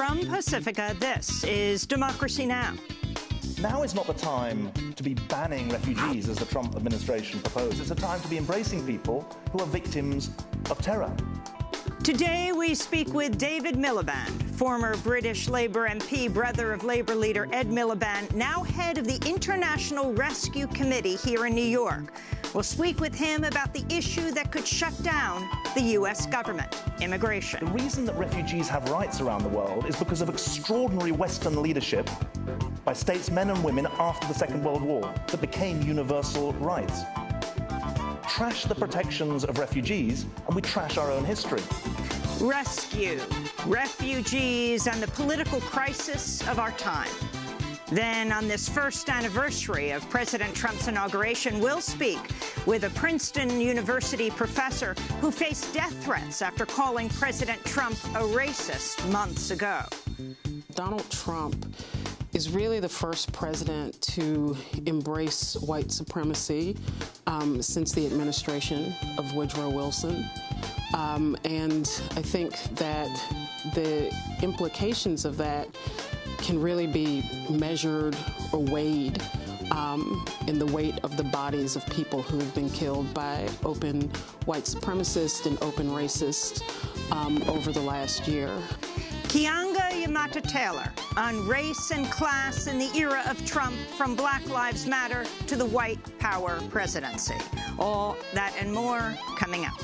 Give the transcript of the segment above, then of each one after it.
From Pacifica, this is Democracy Now! Now is not the time to be banning refugees, as the Trump administration proposed. It's a time to be embracing people who are victims of terror. Today, we speak with David Miliband, former British Labour MP, brother of Labour leader Ed Miliband, now head of the International Rescue Committee here in New York. We'll speak with him about the issue that could shut down the U.S. government, immigration. The reason that refugees have rights around the world is because of extraordinary Western leadership by statesmen and women after the Second World War that became universal rights. Trash the protections of refugees, and we trash our own history. Rescue, refugees, and the political crisis of our time. Then, on this first anniversary of President Trump's inauguration, we'll speak with a Princeton University professor who faced death threats after calling President Trump a racist months ago. Donald Trump is really the first president to embrace white supremacy since the administration of Woodrow Wilson. And I think that the implications of that can really be measured or weighed in the weight of the bodies of people who have been killed by open white supremacists and open racists over the last year. Keeanga-Yamahtta-Taylor on race and class in the era of Trump, from Black Lives Matter to the white power presidency. All that and more coming up.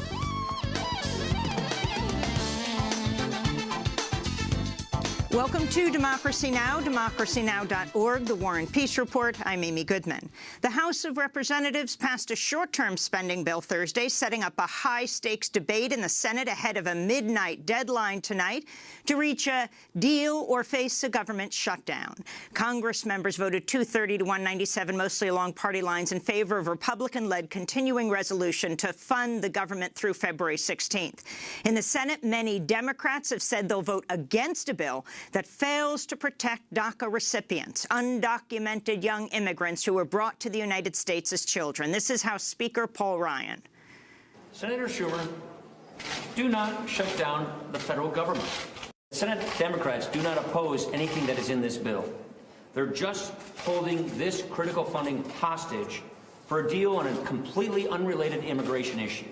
Welcome to Democracy Now!, democracynow.org, the War and Peace Report. I'm Amy Goodman. The House of Representatives passed a short-term spending bill Thursday, setting up a high-stakes debate in the Senate ahead of a midnight deadline tonight to reach a deal or face a government shutdown. Congress members voted 230 to 197, mostly along party lines, in favor of Republican-led continuing resolution to fund the government through February 16th. In the Senate, many Democrats have said they'll vote against a bill that fails to protect DACA recipients, undocumented young immigrants who were brought to the United States as children. This is House Speaker Paul Ryan. Senator Schumer, do not shut down the federal government. Senate Democrats do not oppose anything that is in this bill. They're just holding this critical funding hostage for a deal on a completely unrelated immigration issue.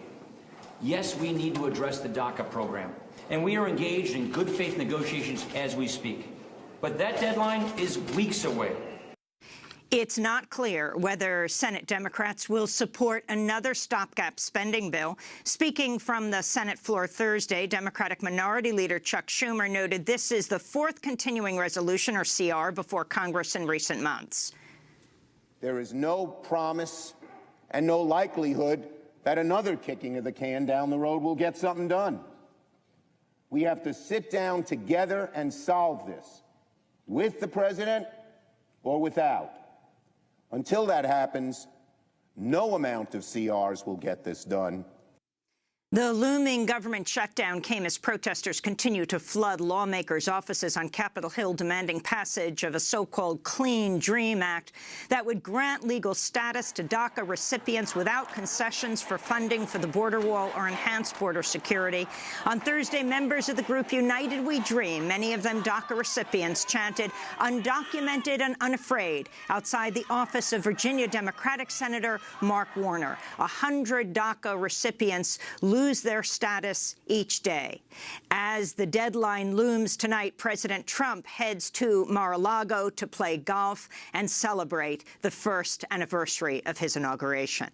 Yes, we need to address the DACA program, and we are engaged in good faith negotiations as we speak. But that deadline is weeks away. It's not clear whether Senate Democrats will support another stopgap spending bill. Speaking from the Senate floor Thursday, Democratic Minority Leader Chuck Schumer noted this is the fourth continuing resolution, or CR, before Congress in recent months. There is no promise and no likelihood that another kicking of the can down the road will get something done. We have to sit down together and solve this, with the president or without. Until that happens, no amount of CRs will get this done. The looming government shutdown came as protesters continue to flood lawmakers' offices on Capitol Hill, demanding passage of a so-called Clean Dream Act that would grant legal status to DACA recipients without concessions for funding for the border wall or enhanced border security. On Thursday, members of the group United We Dream, many of them DACA recipients, chanted "Undocumented and Unafraid" outside the office of Virginia Democratic Senator Mark Warner. 100 DACA recipients lose their status each day. As the deadline looms tonight, President Trump heads to Mar-a-Lago to play golf and celebrate the first anniversary of his inauguration.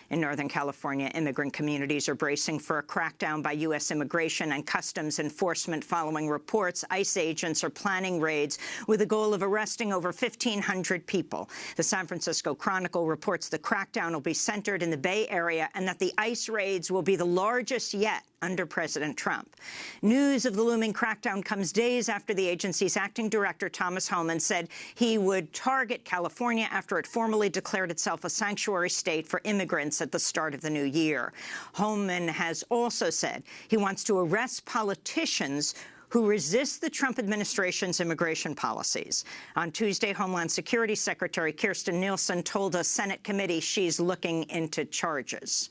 In Northern California, immigrant communities are bracing for a crackdown by U.S. Immigration and Customs Enforcement following reports ICE agents are planning raids with the goal of arresting over 1,500 people. The San Francisco Chronicle reports the crackdown will be centered in the Bay Area and that the ICE raids will be the largest yet under President Trump. News of the looming crackdown comes days after the agency's acting director, Thomas Homan, said he would target California after it formally declared itself a sanctuary state for immigrants at the start of the new year. Homan has also said he wants to arrest politicians who resist the Trump administration's immigration policies. On Tuesday, Homeland Security Secretary Kirstjen Nielsen told a Senate committee she's looking into charges.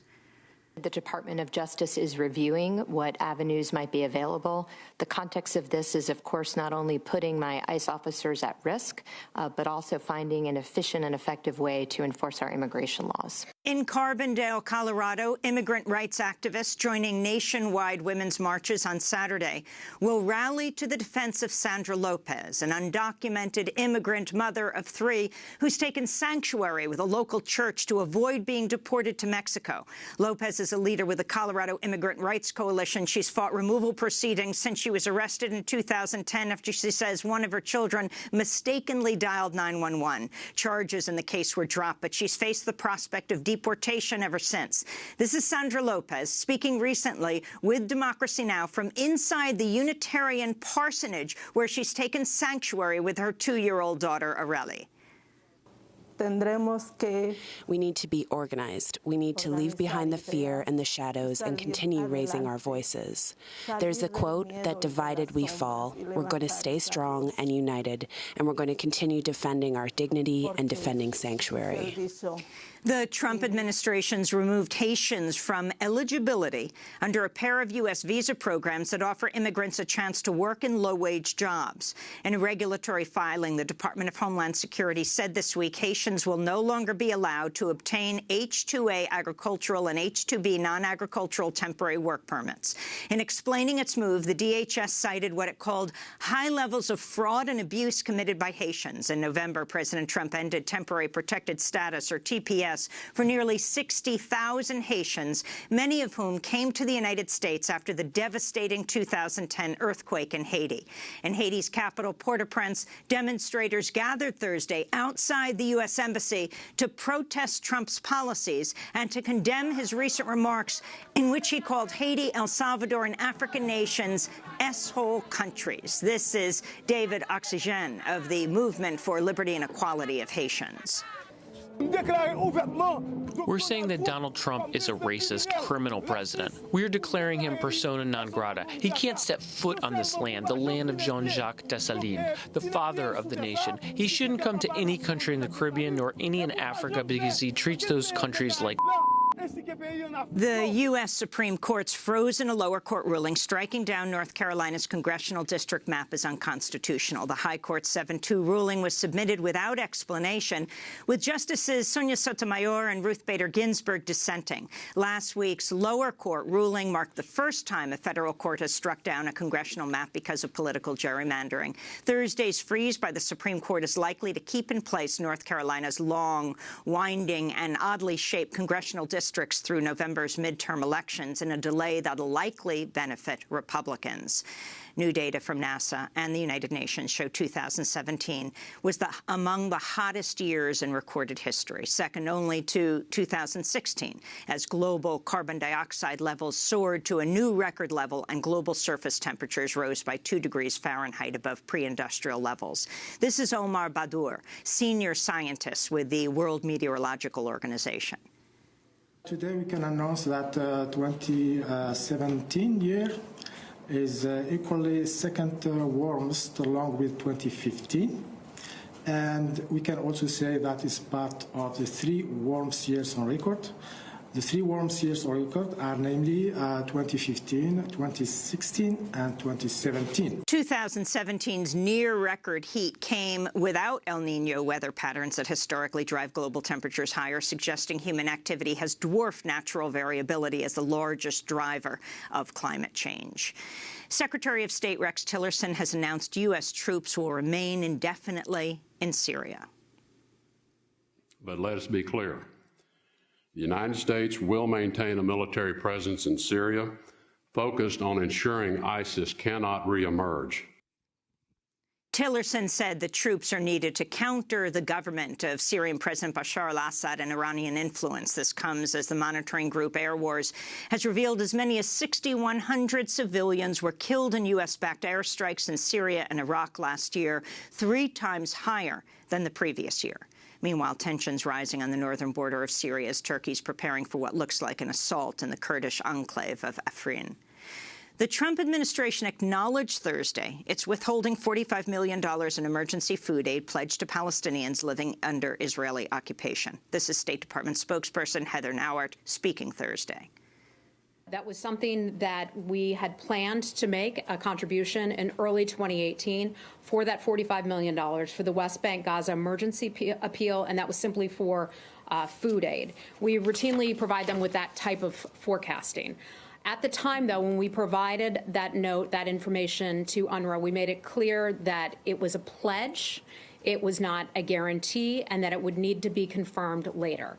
The Department of Justice is reviewing what avenues might be available. The context of this is, of course, not only putting my ICE officers at risk, but also finding an efficient and effective way to enforce our immigration laws. In Carbondale, Colorado, immigrant rights activists joining nationwide women's marches on Saturday will rally to the defense of Sandra Lopez, an undocumented immigrant mother of 3 who's taken sanctuary with a local church to avoid being deported to Mexico. Lopez is a leader with the Colorado Immigrant Rights Coalition. She's fought removal proceedings since she was arrested in 2010 after she says one of her children mistakenly dialed 911. Charges in the case were dropped, but she's faced the prospect of deportation ever since. This is Sandra Lopez speaking recently with Democracy Now! From inside the Unitarian parsonage where she's taken sanctuary with her 2-year-old daughter, Areli. We need to be organized. We need to leave behind the fear and the shadows and continue raising our voices. There's a quote that divided we fall. We're going to stay strong and united, and we're going to continue defending our dignity and defending sanctuary. The Trump administration's removed Haitians from eligibility under a pair of U.S. visa programs that offer immigrants a chance to work in low-wage jobs. In a regulatory filing, the Department of Homeland Security said this week Haitians will no longer be allowed to obtain H-2A agricultural and H-2B non-agricultural temporary work permits. In explaining its move, the DHS cited what it called high levels of fraud and abuse committed by Haitians. In November, President Trump ended temporary protected status, or TPS, for nearly 60,000 Haitians, many of whom came to the United States after the devastating 2010 earthquake in Haiti. In Haiti's capital, Port-au-Prince, demonstrators gathered Thursday outside the U.S. Embassy to protest Trump's policies and to condemn his recent remarks in which he called Haiti, El Salvador, and African nations S-hole countries. This is David Oxygen of the Movement for Liberty and Equality of Haitians. We're saying that Donald Trump is a racist, criminal president. We are declaring him persona non grata. He can't step foot on this land, the land of Jean-Jacques Dessalines, the father of the nation. He shouldn't come to any country in the Caribbean nor any in Africa because he treats those countries like... The U.S. Supreme Court's frozen a lower court ruling striking down North Carolina's congressional district map as unconstitutional. The High Court's 7-2 ruling was submitted without explanation, with Justices Sonia Sotomayor and Ruth Bader Ginsburg dissenting. Last week's lower court ruling marked the first time a federal court has struck down a congressional map because of political gerrymandering. Thursday's freeze by the Supreme Court is likely to keep in place North Carolina's long, winding, and oddly shaped congressional districts through November's midterm elections in a delay that'll likely benefit Republicans. New data from NASA and the United Nations show 2017 was among the hottest years in recorded history, second only to 2016, as global carbon dioxide levels soared to a new record level and global surface temperatures rose by 2 degrees Fahrenheit above pre-industrial levels. This is Omar Badur, senior scientist with the World Meteorological Organization. Today we can announce that 2017 year is equally second warmest along with 2015. And we can also say that is part of the 3 warmest years on record. The 3 warmest years on record are namely 2015, 2016, and 2017. 2017's near-record heat came without El Niño weather patterns that historically drive global temperatures higher, suggesting human activity has dwarfed natural variability as the largest driver of climate change. Secretary of State Rex Tillerson has announced U.S. troops will remain indefinitely in Syria. But let us be clear. The United States will maintain a military presence in Syria, focused on ensuring ISIS cannot reemerge. Tillerson said the troops are needed to counter the government of Syrian President Bashar al-Assad and Iranian influence. This comes as the monitoring group Air Wars has revealed as many as 6,100 civilians were killed in U.S.-backed airstrikes in Syria and Iraq last year, 3 times higher than the previous year. Meanwhile, tensions rising on the northern border of Syria as Turkey's preparing for what looks like an assault in the Kurdish enclave of Afrin. The Trump administration acknowledged Thursday it's withholding $45 million in emergency food aid pledged to Palestinians living under Israeli occupation. This is State Department spokesperson Heather Nauert speaking Thursday. That was something that we had planned to make a contribution in early 2018 for that $45 million for the West Bank Gaza emergency appeal, and that was simply for food aid. We routinely provide them with that type of forecasting. At the time, though, when we provided that note, that information to UNRWA, we made it clear that it was a pledge, it was not a guarantee, and that it would need to be confirmed later.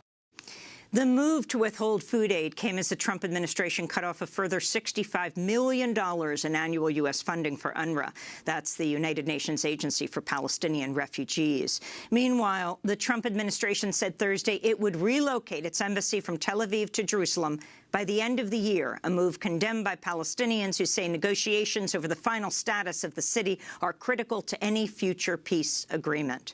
The move to withhold food aid came as the Trump administration cut off a further $65 million in annual U.S. funding for UNRWA. That's the United Nations Agency for Palestinian Refugees. Meanwhile, the Trump administration said Thursday it would relocate its embassy from Tel Aviv to Jerusalem by the end of the year, a move condemned by Palestinians who say negotiations over the final status of the city are critical to any future peace agreement.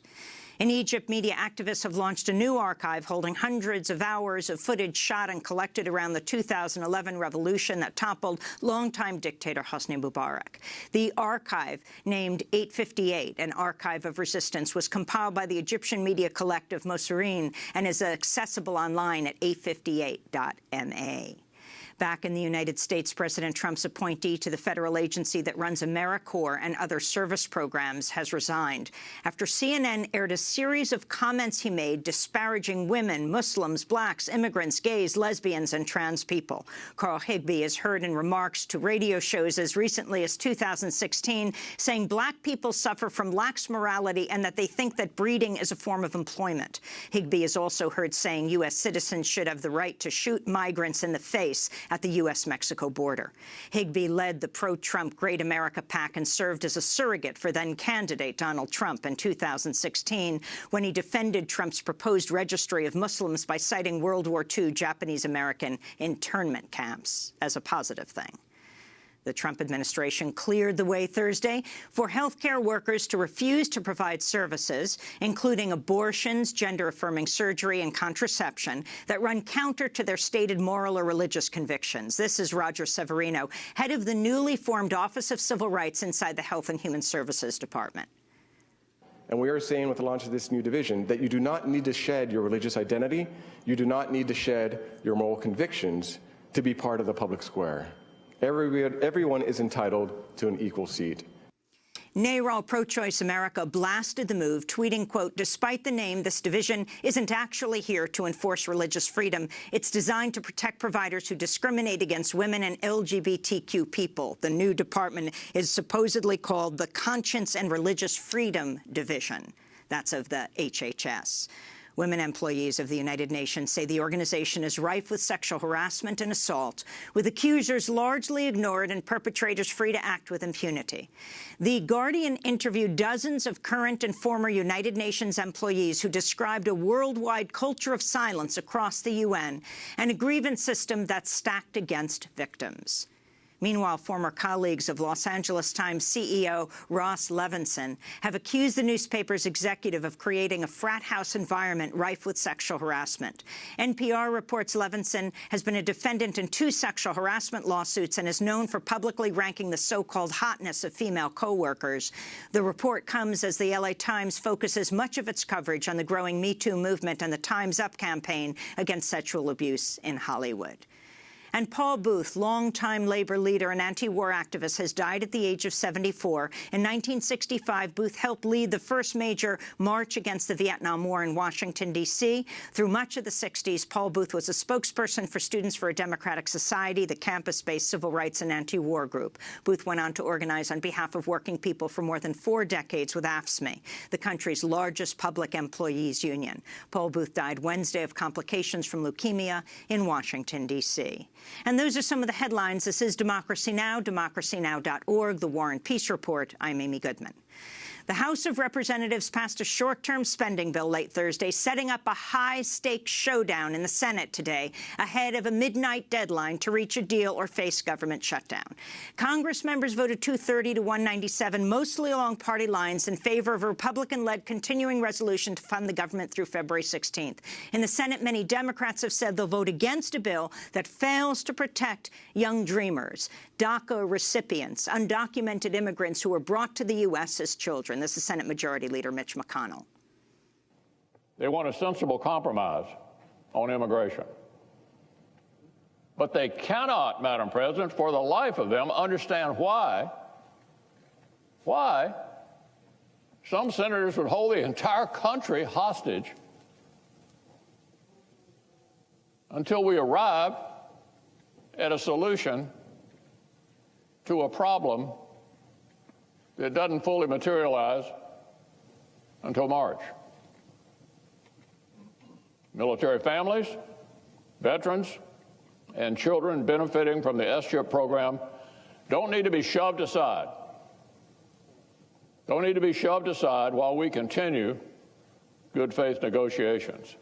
In Egypt, media activists have launched a new archive holding hundreds of hours of footage shot and collected around the 2011 revolution that toppled longtime dictator Hosni Mubarak. The archive, named 858, an archive of resistance, was compiled by the Egyptian media collective Mosireen and is accessible online at 858.ma. Back in the United States, President Trump's appointee to the federal agency that runs AmeriCorps and other service programs has resigned after CNN aired a series of comments he made disparaging women, Muslims, blacks, immigrants, gays, lesbians, and trans people. Carl Higbie is heard in remarks to radio shows as recently as 2016 saying black people suffer from lax morality and that they think that breeding is a form of employment. Higbie is also heard saying U.S. citizens should have the right to shoot migrants in the face at the U.S.-Mexico border. Higbie led the pro-Trump Great America PAC and served as a surrogate for then-candidate Donald Trump in 2016 when he defended Trump's proposed registry of Muslims by citing World War II Japanese-American internment camps as a positive thing. The Trump administration cleared the way Thursday for health care workers to refuse to provide services, including abortions, gender-affirming surgery, and contraception, that run counter to their stated moral or religious convictions. This is Roger Severino, head of the newly formed Office of Civil Rights inside the Health and Human Services Department. And we are saying with the launch of this new division that you do not need to shed your religious identity, you do not need to shed your moral convictions to be part of the public square. Everyone is entitled to an equal seat. NARAL Pro-Choice America blasted the move, tweeting, quote, "Despite the name, this division isn't actually here to enforce religious freedom. It's designed to protect providers who discriminate against women and LGBTQ people." The new department is supposedly called the Conscience and Religious Freedom Division. That's of the HHS. Women employees of the United Nations say the organization is rife with sexual harassment and assault, with accusers largely ignored and perpetrators free to act with impunity. The Guardian interviewed dozens of current and former United Nations employees who described a worldwide culture of silence across the UN and a grievance system that's stacked against victims. Meanwhile, former colleagues of Los Angeles Times CEO Ross Levinson have accused the newspaper's executive of creating a frat house environment rife with sexual harassment. NPR reports Levinson has been a defendant in 2 sexual harassment lawsuits and is known for publicly ranking the so-called hotness of female co-workers. The report comes as the LA Times focuses much of its coverage on the growing Me Too movement and the Time's Up campaign against sexual abuse in Hollywood. And Paul Booth, longtime labor leader and anti-war activist, has died at the age of 74. In 1965, Booth helped lead the first major march against the Vietnam War in Washington, D.C. Through much of the 60s, Paul Booth was a spokesperson for Students for a Democratic Society, the campus-based civil rights and anti-war group. Booth went on to organize on behalf of working people for more than 4 decades with AFSCME, the country's largest public employees union. Paul Booth died Wednesday of complications from leukemia in Washington, D.C. And those are some of the headlines. This is Democracy Now!, democracynow.org, The War and Peace Report. I'm Amy Goodman. The House of Representatives passed a short-term spending bill late Thursday, setting up a high-stakes showdown in the Senate today, ahead of a midnight deadline to reach a deal or face government shutdown. Congress members voted 230 to 197, mostly along party lines, in favor of a Republican-led continuing resolution to fund the government through February 16th. In the Senate, many Democrats have said they'll vote against a bill that fails to protect young dreamers, DACA recipients, undocumented immigrants who were brought to the U.S. as children. This is Senate Majority Leader Mitch McConnell. They want a sensible compromise on immigration. But they cannot, Madam President, for the life of them, understand why some senators would hold the entire country hostage until we arrive at a solution to a problem that doesn't fully materialize until March. Military families, veterans, and children benefiting from the S-chip program don't need to be shoved aside. Don't need to be shoved aside while we continue good faith negotiations.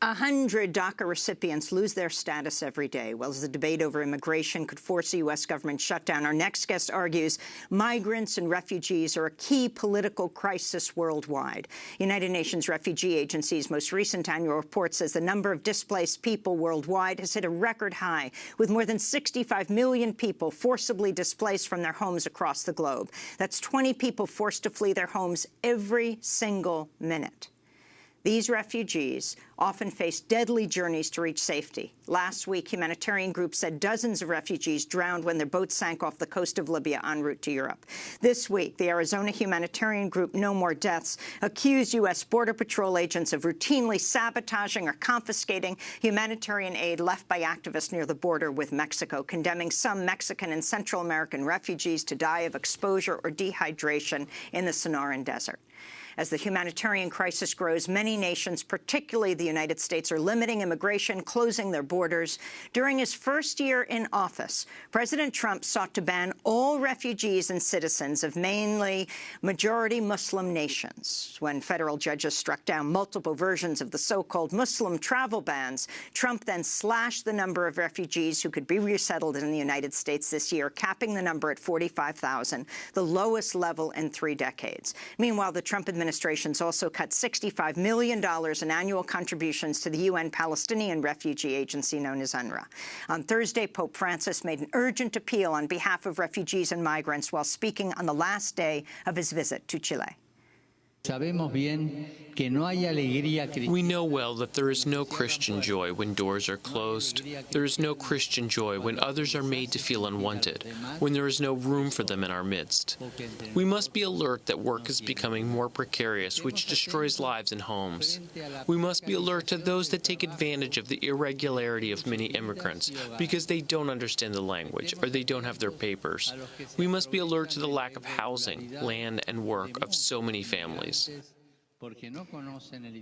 100 DACA recipients lose their status every day, while the debate over immigration could force a U.S. government shutdown. Our next guest argues migrants and refugees are a key political crisis worldwide. United Nations Refugee Agency's most recent annual report says the number of displaced people worldwide has hit a record high, with more than 65 million people forcibly displaced from their homes across the globe. That's 20 people forced to flee their homes every single minute. These refugees often face deadly journeys to reach safety. Last week, humanitarian groups said dozens of refugees drowned when their boat sank off the coast of Libya en route to Europe. This week, the Arizona humanitarian group No More Deaths accused U.S. Border Patrol agents of routinely sabotaging or confiscating humanitarian aid left by activists near the border with Mexico, condemning some Mexican and Central American refugees to die of exposure or dehydration in the Sonoran Desert. As the humanitarian crisis grows, many nations, particularly the United States, are limiting immigration, closing their borders. During his first year in office, President Trump sought to ban all refugees and citizens of mainly majority Muslim nations. When federal judges struck down multiple versions of the so-called Muslim travel bans, Trump then slashed the number of refugees who could be resettled in the United States this year, capping the number at 45,000, the lowest level in 3 decades. Meanwhile, the Trump administration's also cut $65 million in annual contributions to the UN Palestinian Refugee Agency known as UNRWA. On Thursday, Pope Francis made an urgent appeal on behalf of refugees and migrants while speaking on the last day of his visit to Chile. We know well that there is no Christian joy when doors are closed. There is no Christian joy when others are made to feel unwanted, when there is no room for them in our midst. We must be alert that work is becoming more precarious, which destroys lives and homes. We must be alert to those that take advantage of the irregularity of many immigrants because they don't understand the language or they don't have their papers. We must be alert to the lack of housing, land, and work of so many families.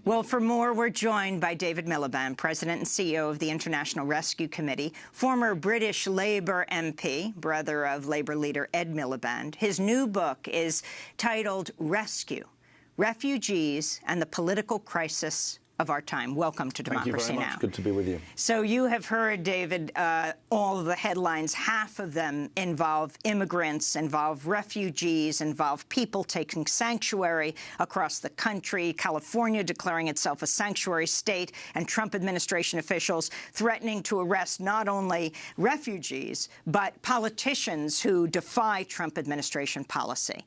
Well, for more, we're joined by David Miliband, President and CEO of the International Rescue Committee, former British Labour MP, brother of Labour leader Ed Miliband. His new book is titled Rescue: Refugees and the Political Crisis of Our Time. Welcome to Democracy Now! Thank you very much. Good to be with you. So you have heard, David, all of the headlines. Half of them involve immigrants, involve refugees, involve people taking sanctuary across the country, California declaring itself a sanctuary state, and Trump administration officials threatening to arrest not only refugees, but politicians who defy Trump administration policy.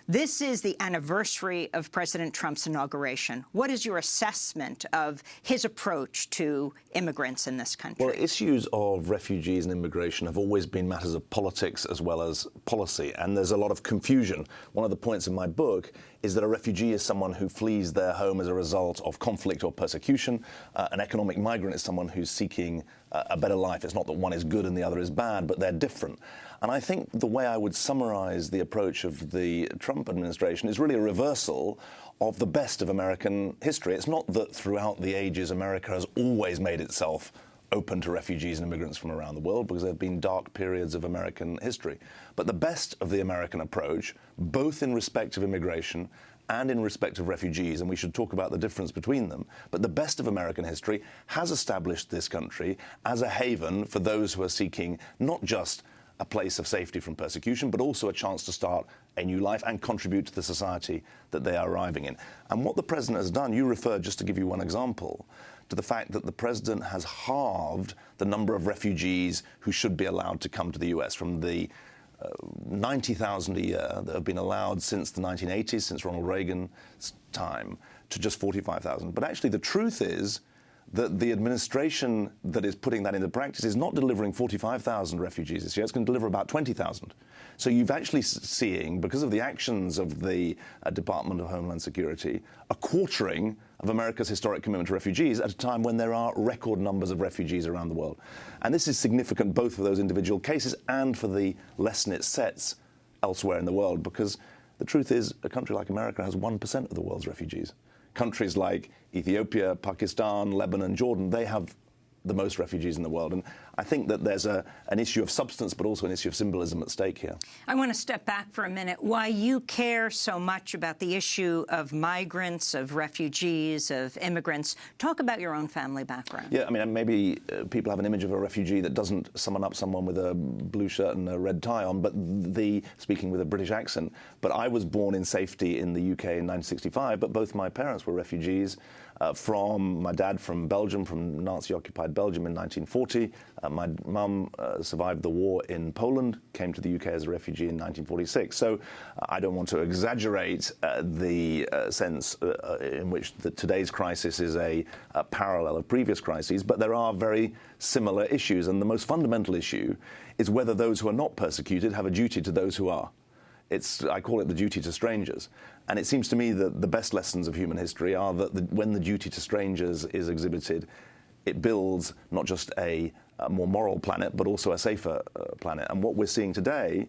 This is the anniversary of President Trump's inauguration. What is your assessment of his approach to immigrants in this country? Well, issues of refugees and immigration have always been matters of politics as well as policy, and there's a lot of confusion. One of the points in my book is that a refugee is someone who flees their home as a result of conflict or persecution. An economic migrant is someone who's seeking a better life. It's not that one is good and the other is bad, but they're different. And I think the way I would summarize the approach of the Trump administration is really a reversal of the best of American history. It's not that throughout the ages America has always made itself open to refugees and immigrants from around the world, because there have been dark periods of American history. But the best of the American approach, both in respect of immigration and in respect of refugees, and we should talk about the difference between them, but the best of American history has established this country as a haven for those who are seeking not just a place of safety from persecution, but also a chance to start a new life and contribute to the society that they are arriving in. And what the president has done, you referred, just to give you one example, to the fact that the president has halved the number of refugees who should be allowed to come to the U.S. from the 90,000 a year that have been allowed since the 1980s, since Ronald Reagan's time, to just 45,000. But actually the truth is that the administration that is putting that into practice is not delivering 45,000 refugees this year. It's going to deliver about 20,000. So you've actually seeing, because of the actions of the Department of Homeland Security, a quartering of America's historic commitment to refugees at a time when there are record numbers of refugees around the world. And this is significant both for those individual cases and for the lesson it sets elsewhere in the world, because the truth is a country like America has 1% of the world's refugees. Countries like Ethiopia, Pakistan, Lebanon, Jordan, they have the most refugees in the world. And I think that there's an issue of substance, but also an issue of symbolism at stake here. I want to step back for a minute. Why you care so much about the issue of migrants, of refugees, of immigrants. Talk about your own family background. Yeah, I mean, maybe people have an image of a refugee that doesn't summon up someone with a blue shirt and a red tie on, but speaking with a British accent. But I was born in safety in the UK in 1965, but both my parents were refugees. My dad from Belgium, from Nazi-occupied Belgium in 1940. My mum survived the war in Poland, came to the UK as a refugee in 1946. So I don't want to exaggerate the sense in which today's crisis is a parallel of previous crises, but there are very similar issues. And the most fundamental issue is whether those who are not persecuted have a duty to those who are. I call it the duty to strangers. And it seems to me that the best lessons of human history are that when the duty to strangers is exhibited, it builds not just a more moral planet, but also a safer planet. And what we're seeing today,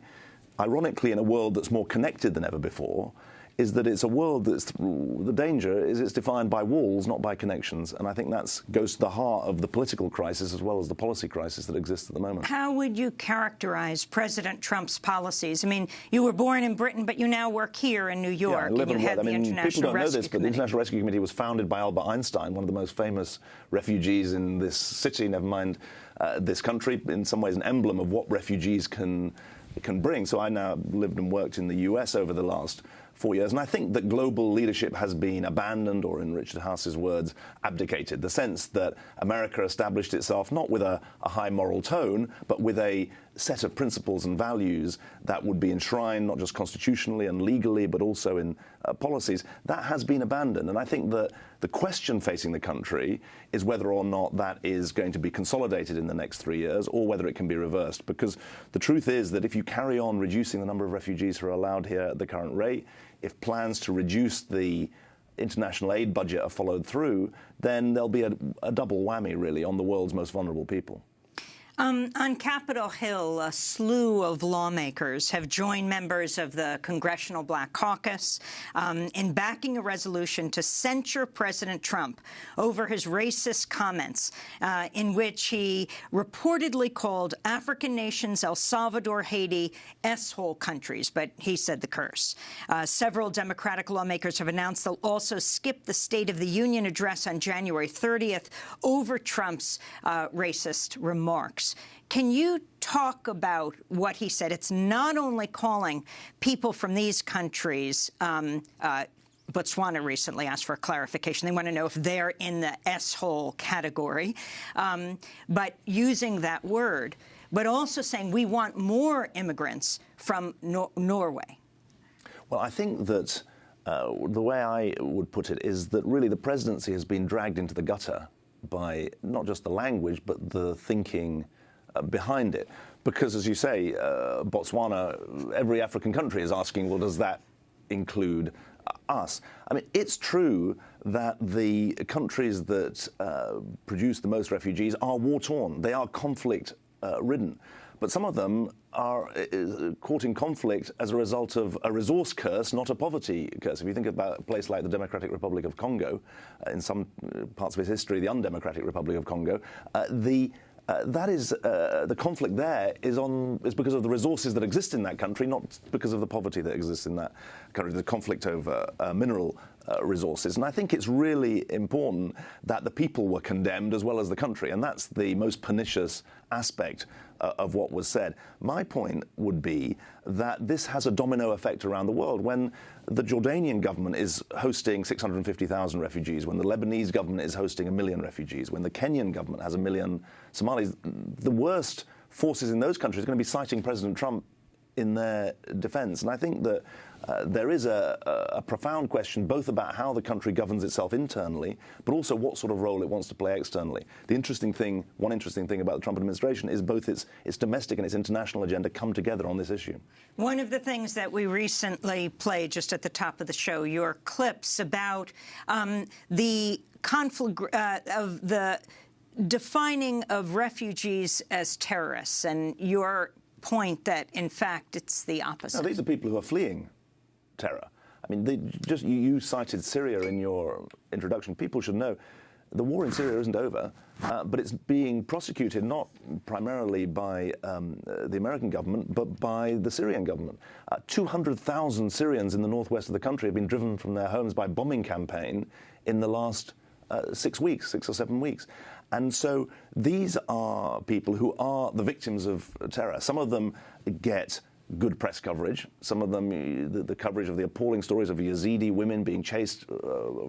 ironically, in a world that's more connected than ever before, is that it's a world the danger is it's defined by walls, not by connections. And I think that goes to the heart of the political crisis as well as the policy crisis that exists at the moment. How would you characterize President Trump's policies? I mean, you were born in Britain, but you now work here in New York, and you head the International people don't know Rescue this, but the International Rescue Committee was founded by Albert Einstein, one of the most famous refugees in this city, never mind this country, in some ways an emblem of what refugees can bring. So I now lived and worked in the US over the last 4 years. And I think that global leadership has been abandoned, or in Richard House's words, abdicated. The sense that America established itself not with a high moral tone, but with a set of principles and values that would be enshrined not just constitutionally and legally, but also in policies, that has been abandoned. And I think that the question facing the country is whether or not that is going to be consolidated in the next 3 years, or whether it can be reversed. Because the truth is that if you carry on reducing the number of refugees who are allowed here at the current rate, if plans to reduce the international aid budget are followed through, then there'll be a double whammy, really, on the world's most vulnerable people. On Capitol Hill, a slew of lawmakers have joined members of the Congressional Black Caucus in backing a resolution to censure President Trump over his racist comments in which he reportedly called African nations, El Salvador, Haiti, S-hole countries, but he said the curse. Several Democratic lawmakers have announced they'll also skip the State of the Union address on January 30th over Trump's racist remarks. Can you talk about what he said? It's not only calling people from these countries, Botswana recently asked for a clarification. They want to know if they're in the S-hole category, but using that word, but also saying we want more immigrants from Norway. Well, I think that the way I would put it is that really the presidency has been dragged into the gutter by not just the language, but the thinking behind it. Because, as you say, Botswana, every African country is asking, well, does that include us? I mean, it's true that the countries that produce the most refugees are war-torn. They are conflict-ridden. But some of them are caught in conflict as a result of a resource curse, not a poverty curse. If you think about a place like the Democratic Republic of Congo, in some parts of its history, the undemocratic Republic of Congo, the conflict there is because of the resources that exist in that country, not because of the poverty that exists in that country, the conflict over mineral resources. And I think it's really important that the people were condemned as well as the country, and that's the most pernicious aspect of what was said. My point would be that this has a domino effect around the world. When the Jordanian government is hosting 650,000 refugees, when the Lebanese government is hosting 1 million refugees, when the Kenyan government has 1 million Somalis, the worst forces in those countries are going to be citing President Trump in their defense. And I think that there is a profound question both about how the country governs itself internally, but also what sort of role it wants to play externally. One interesting thing about the Trump administration is both its domestic and its international agenda come together on this issue. One of the things that we recently played just at the top of the show, your clips about the conflict of the defining of refugees as terrorists, and your point that, in fact, it's the opposite. Now, these are people who are fleeing terror. I mean, you cited Syria in your introduction. People should know the war in Syria isn't over, but it's being prosecuted not primarily by the American government, but by the Syrian government. 200,000 Syrians in the northwest of the country have been driven from their homes by a bombing campaign in the last 6 or 7 weeks. And so these are people who are the victims of terror. Some of them get good press coverage. Some of them, the coverage of the appalling stories of Yazidi women being chased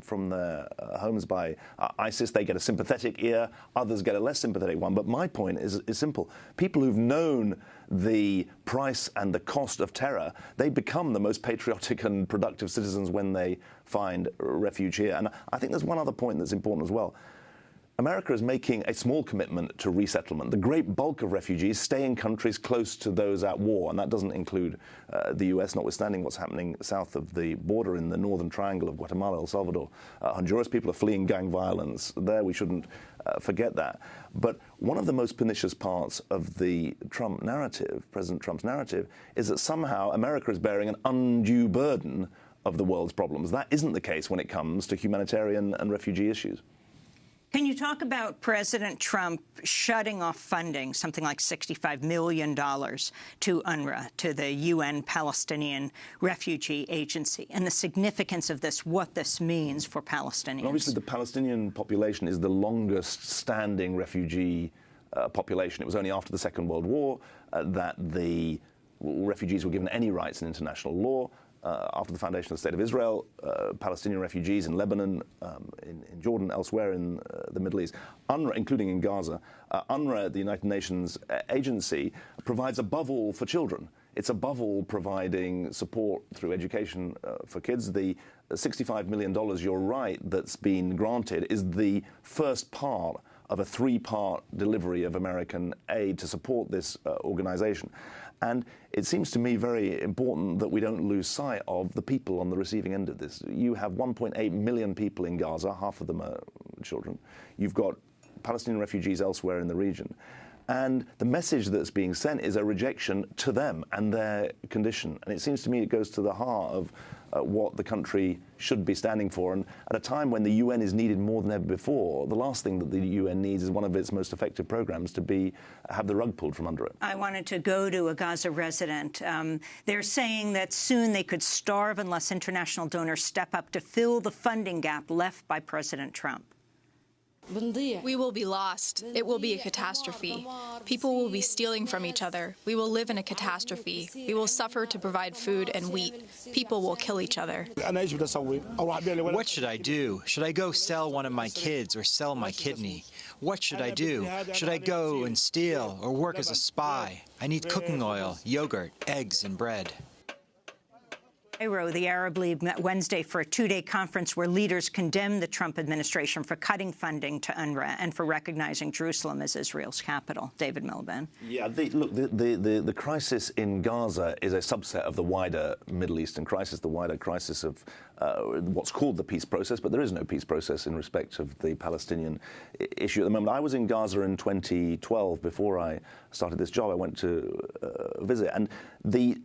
from their homes by ISIS, they get a sympathetic ear. Others get a less sympathetic one. But my point is simple. People who've known the price and the cost of terror, they become the most patriotic and productive citizens when they find refuge here. And I think there's one other point that's important as well. America is making a small commitment to resettlement. The great bulk of refugees stay in countries close to those at war, and that doesn't include the U.S., notwithstanding what's happening south of the border in the northern triangle of Guatemala, El Salvador, Honduras. People are fleeing gang violence there. We shouldn't forget that. But one of the most pernicious parts of the Trump narrative, President Trump's narrative, is that somehow America is bearing an undue burden of the world's problems. That isn't the case when it comes to humanitarian and refugee issues. Can you talk about President Trump shutting off funding, something like $65 million, to UNRWA, to the UN Palestinian Refugee Agency, and the significance of this, what this means for Palestinians? Obviously, the Palestinian population is the longest-standing refugee population. It was only after the Second World War that the refugees were given any rights in international law. After the foundation of the State of Israel, Palestinian refugees in Lebanon, in Jordan, elsewhere in the Middle East, UNRWA, including in Gaza, UNRWA, the United Nations agency, provides above all for children. It's above all providing support through education for kids. The $65 million, you're right, that's been granted is the first part of a three-part delivery of American aid to support this organization. And it seems to me very important that we don't lose sight of the people on the receiving end of this. You have 1.8 million people in Gaza, half of them are children. You've got Palestinian refugees elsewhere in the region. And the message that's being sent is a rejection to them and their condition. And it seems to me it goes to the heart of what the country should be standing for. And at a time when the UN is needed more than ever before, the last thing that the UN needs is one of its most effective programs to have the rug pulled from under it. I wanted to go to a Gaza resident. They're saying that soon they could starve unless international donors step up to fill the funding gap left by President Trump. We will be lost. It will be a catastrophe. People will be stealing from each other. We will live in a catastrophe. We will suffer to provide food and wheat. People will kill each other. What should I do? Should I go sell one of my kids or sell my kidney? What should I do? Should I go and steal or work as a spy? I need cooking oil, yogurt, eggs, and bread. The Arab League met Wednesday for a two-day conference where leaders condemned the Trump administration for cutting funding to UNRWA and for recognizing Jerusalem as Israel's capital. David Miliband. Yeah, the crisis in Gaza is a subset of the wider Middle Eastern crisis, the wider crisis of what's called the peace process, but there is no peace process in respect of the Palestinian issue at the moment. I was in Gaza in 2012 before I started this job. I went to visit, and the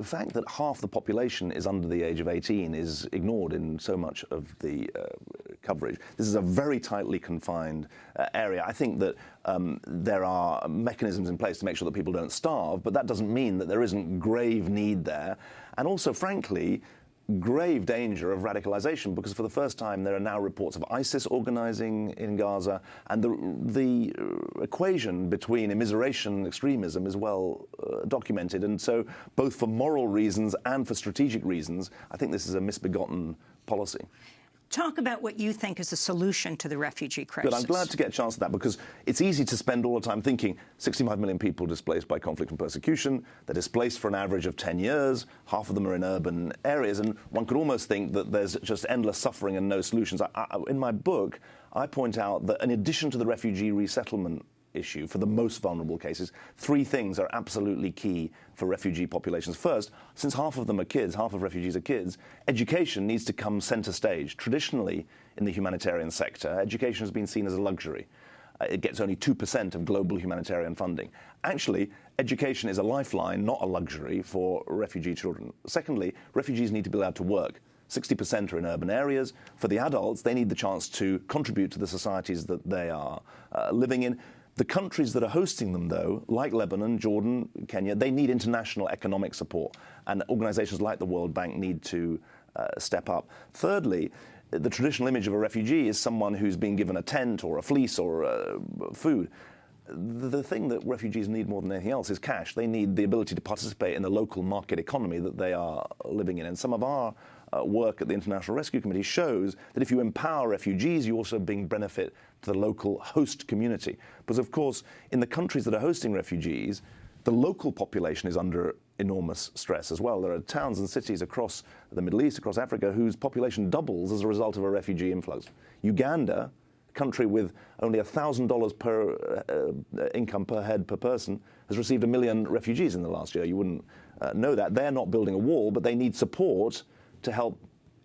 fact that half the population is under the age of 18 is ignored in so much of the coverage. This is a very tightly confined area. I think that there are mechanisms in place to make sure that people don't starve, but that doesn't mean that there isn't grave need there. And also, frankly, grave danger of radicalization, because for the first time there are now reports of ISIS organizing in Gaza, and the equation between immiseration and extremism is well documented. And so both for moral reasons and for strategic reasons, I think this is a misbegotten policy. Talk about what you think is the solution to the refugee crisis. Good. I'm glad to get a chance at that, because it's easy to spend all the time thinking 65 million people displaced by conflict and persecution. They're displaced for an average of 10 years. Half of them are in urban areas. And one could almost think that there's just endless suffering and no solutions. In my book, I point out that in addition to the refugee resettlement issue for the most vulnerable cases, three things are absolutely key for refugee populations. First, since half of them are kids, half of refugees are kids, education needs to come center stage. Traditionally, in the humanitarian sector, education has been seen as a luxury. It gets only 2% of global humanitarian funding. Actually, education is a lifeline, not a luxury, for refugee children. Secondly, refugees need to be allowed to work. 60% are in urban areas. For the adults, they need the chance to contribute to the societies that they are living in. The countries that are hosting them, though, like Lebanon, Jordan, Kenya, they need international economic support, and organizations like the World Bank need to step up. Thirdly, the traditional image of a refugee is someone who's been given a tent or a fleece or food. The thing that refugees need more than anything else is cash. They need the ability to participate in the local market economy that they are living in. And some of our work at the International Rescue Committee shows that if you empower refugees, you also bring benefit to the local host community. Because, of course, in the countries that are hosting refugees, the local population is under enormous stress as well. There are towns and cities across the Middle East, across Africa, whose population doubles as a result of a refugee influx. Uganda, a country with only $1,000 per income per head per person, has received 1 million refugees in the last year. You wouldn't know that. They're not building a wall, but they need support to help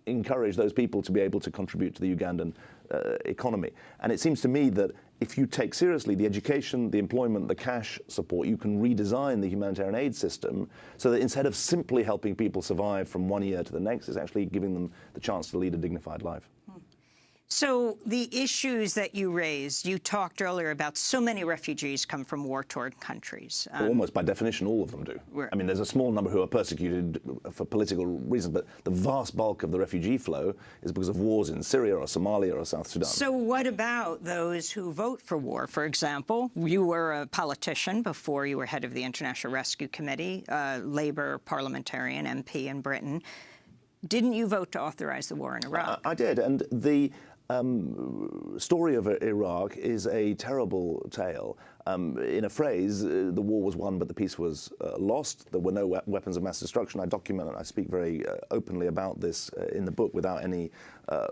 encourage those people to be able to contribute to the Ugandan economy. And it seems to me that if you take seriously the education, the employment, the cash support, you can redesign the humanitarian aid system so that instead of simply helping people survive from one year to the next, it's actually giving them the chance to lead a dignified life. So the issues that you raised, you talked earlier about so many refugees come from war-torn countries. Almost by definition, all of them do. I mean, there's a small number who are persecuted for political reasons, but the vast bulk of the refugee flow is because of wars in Syria or Somalia or South Sudan. So what about those who vote for war? For example, you were a politician before you were head of the International Rescue Committee, Labour parliamentarian, MP in Britain. Didn't you vote to authorize the war in Iraq? I did, and the story of Iraq is a terrible tale. In a phrase, the war was won, but the peace was lost. There were no weapons of mass destruction. I document and I speak very openly about this in the book without any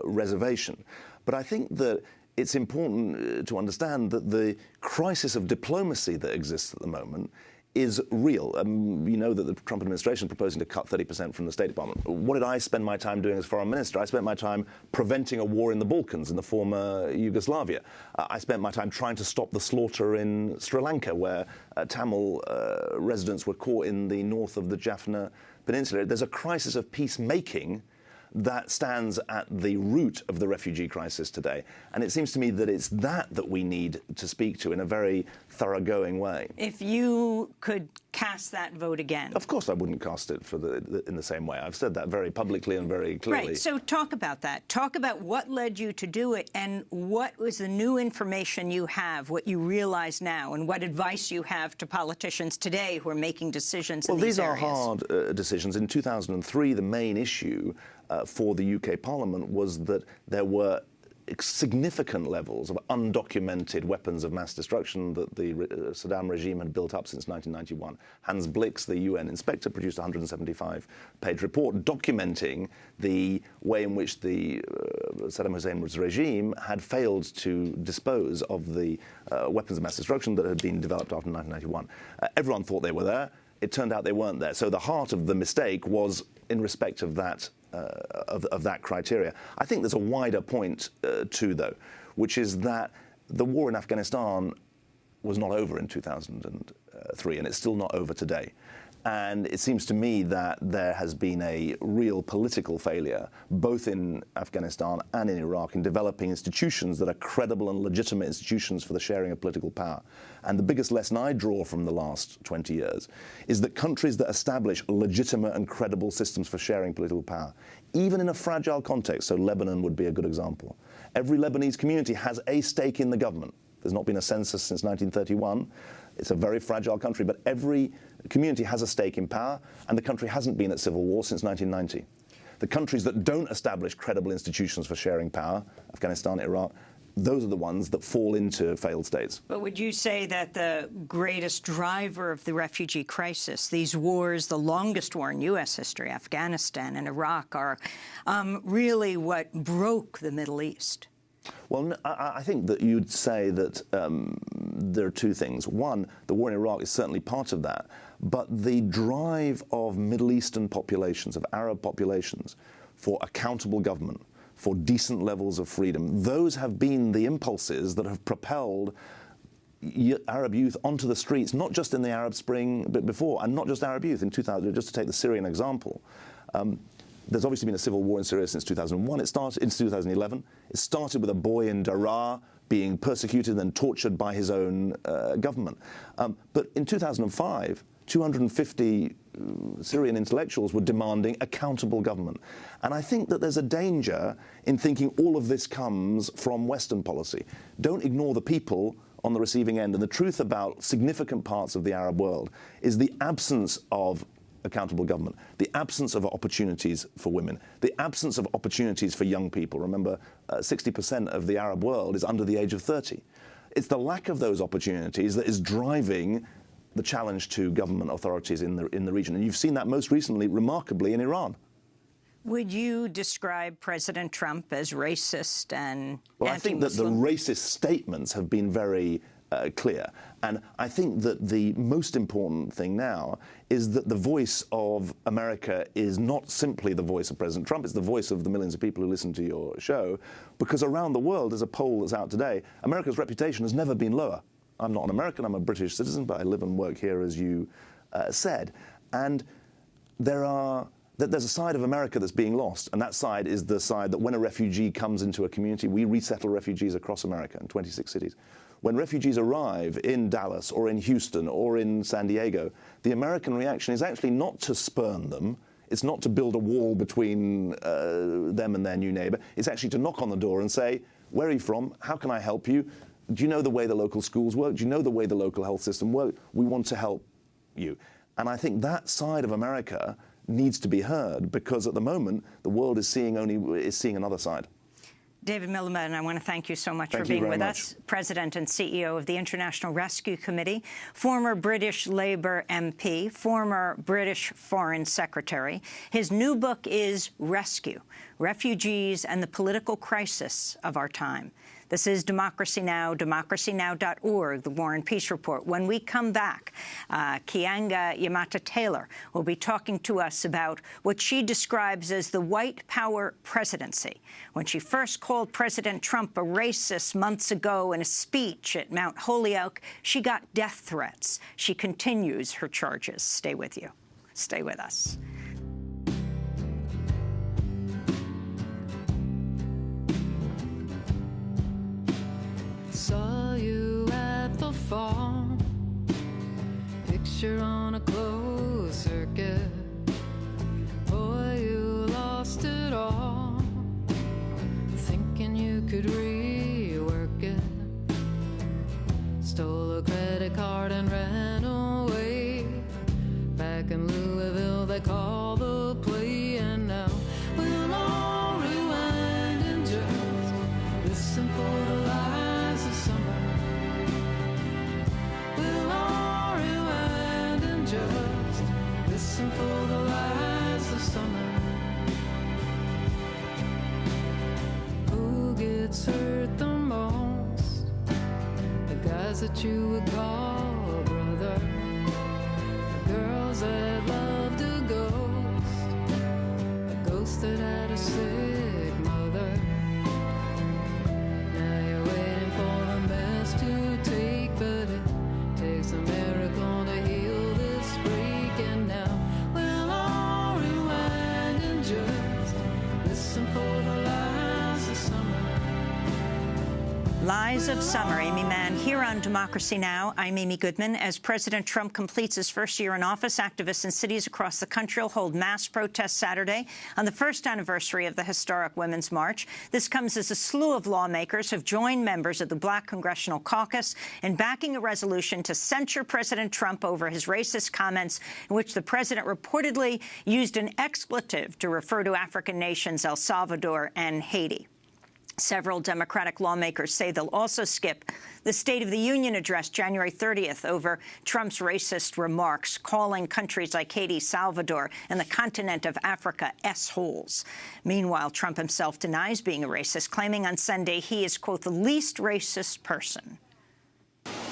reservation. But I think that it's important to understand that the crisis of diplomacy that exists at the moment is real. You know that the Trump administration is proposing to cut 30% from the State Department. What did I spend my time doing as foreign minister? I spent my time preventing a war in the Balkans, in the former Yugoslavia. I spent my time trying to stop the slaughter in Sri Lanka, where Tamil residents were caught in the north of the Jaffna Peninsula. There's a crisis of peacemaking that stands at the root of the refugee crisis today. And it seems to me that it's that we need to speak to in a very thoroughgoing way. If you could cast that vote again. Of course I wouldn't cast it in the same way. I've said that very publicly and very clearly. Right, so talk about that. Talk about what led you to do it and what was the new information you have, what you realize now, and what advice you have to politicians today who are making decisions in these areas. Well, these are hard decisions. In 2003, the main issue for the UK Parliament was that there were significant levels of undocumented weapons of mass destruction that the Saddam regime had built up since 1991. Hans Blix, the UN inspector, produced a 175-page report documenting the way in which the Saddam Hussein's regime had failed to dispose of the weapons of mass destruction that had been developed after 1991. Everyone thought they were there. It turned out they weren't there. So the heart of the mistake was in respect of that criteria. I think there's a wider point too, though, which is that the war in Afghanistan was not over in 2003, and it's still not over today. And it seems to me that there has been a real political failure, both in Afghanistan and in Iraq, in developing institutions that are credible and legitimate institutions for the sharing of political power. And the biggest lesson I draw from the last 20 years is that countries that establish legitimate and credible systems for sharing political power, even in a fragile context, so Lebanon would be a good example. Every Lebanese community has a stake in the government. There's not been a census since 1931. It's a very fragile country, but every community has a stake in power, and the country hasn't been at civil war since 1990. The countries that don't establish credible institutions for sharing power, Afghanistan, Iraq, those are the ones that fall into failed states. But would you say that the greatest driver of the refugee crisis, these wars, the longest war in U.S. history, Afghanistan and Iraq, are really what broke the Middle East? Well, I think that you'd say that there are two things. One, the war in Iraq is certainly part of that, but the drive of Middle Eastern populations, of Arab populations, for accountable government, for decent levels of freedom, those have been the impulses that have propelled Arab youth onto the streets, not just in the Arab Spring, but before, and not just Arab youth. In 2000, just to take the Syrian example, there's obviously been a civil war in Syria since 2001. It started in 2011. It started with a boy in Daraa being persecuted and tortured by his own government. But in 2005, 250 Syrian intellectuals were demanding accountable government. And I think that there's a danger in thinking all of this comes from Western policy. Don't ignore the people on the receiving end. And the truth about significant parts of the Arab world is the absence of accountable government, the absence of opportunities for women, the absence of opportunities for young people. Remember, 60% of the Arab world is under the age of 30. It's the lack of those opportunities that is driving the challenge to government authorities in the region. And you've seen that most recently, remarkably, in Iran. Would you describe President Trump as racist and Well, I think that the racist statements have been very clear. And I think that the most important thing now is that the voice of America is not simply the voice of President Trump, it's the voice of the millions of people who listen to your show, because around the world, there's a poll that's out today, America's reputation has never been lower. I'm not an American, I'm a British citizen, but I live and work here, as you said. And there's a side of America that's being lost, and that side is the side that when a refugee comes into a community, we resettle refugees across America in 26 cities. When refugees arrive in Dallas or in Houston or in San Diego, the American reaction is actually not to spurn them. It's not to build a wall between them and their new neighbor. It's actually to knock on the door and say, where are you from? How can I help you? Do you know the way the local schools work? Do you know the way the local health system works? We want to help you. And I think that side of America needs to be heard, because at the moment, the world is seeing another side. David Miliband, I want to thank you so much for being with us. President and CEO of the International Rescue Committee, former British Labour MP, former British Foreign Secretary. His new book is Rescue: Refugees and the Political Crisis of Our Time. This is Democracy Now!, democracynow.org, the War and Peace Report. When we come back, Keeanga Yamata-Taylor will be talking to us about what she describes as the white power presidency. When she first called President Trump a racist months ago in a speech at Mount Holyoke, she got death threats. She continues her charges. Stay with you. Stay with us. Saw you at the farm, picture on a closed circuit. Boy, you lost it all, thinking you could rework it. Stole a credit card and ran away. Back in Louisville, they call the play, and now we'll all rewind and just listen for the lies of summer. We'll all rewind and just listen for the lies of summer. Who gets hurt the most? The guys that you would call brother, the girls that loved a ghost that had a sick mother. Now you're waiting for the mess to take, but it takes a miracle to heal this break. And now we'll all rewind and just listen for the lies of summer. Lies of Summer, Amy Mann here on Democracy Now! I'm Amy Goodman. As President Trump completes his first year in office, activists in cities across the country will hold mass protests Saturday on the first anniversary of the historic Women's March. This comes as a slew of lawmakers have joined members of the Black Congressional Caucus in backing a resolution to censure President Trump over his racist comments in which the president reportedly used an expletive to refer to African nations El Salvador and Haiti. Several Democratic lawmakers say they'll also skip the State of the Union address January 30th over Trump's racist remarks, calling countries like Haiti, Salvador, and the continent of Africa S-holes. Meanwhile, Trump himself denies being a racist, claiming on Sunday he is, quote, the least racist person.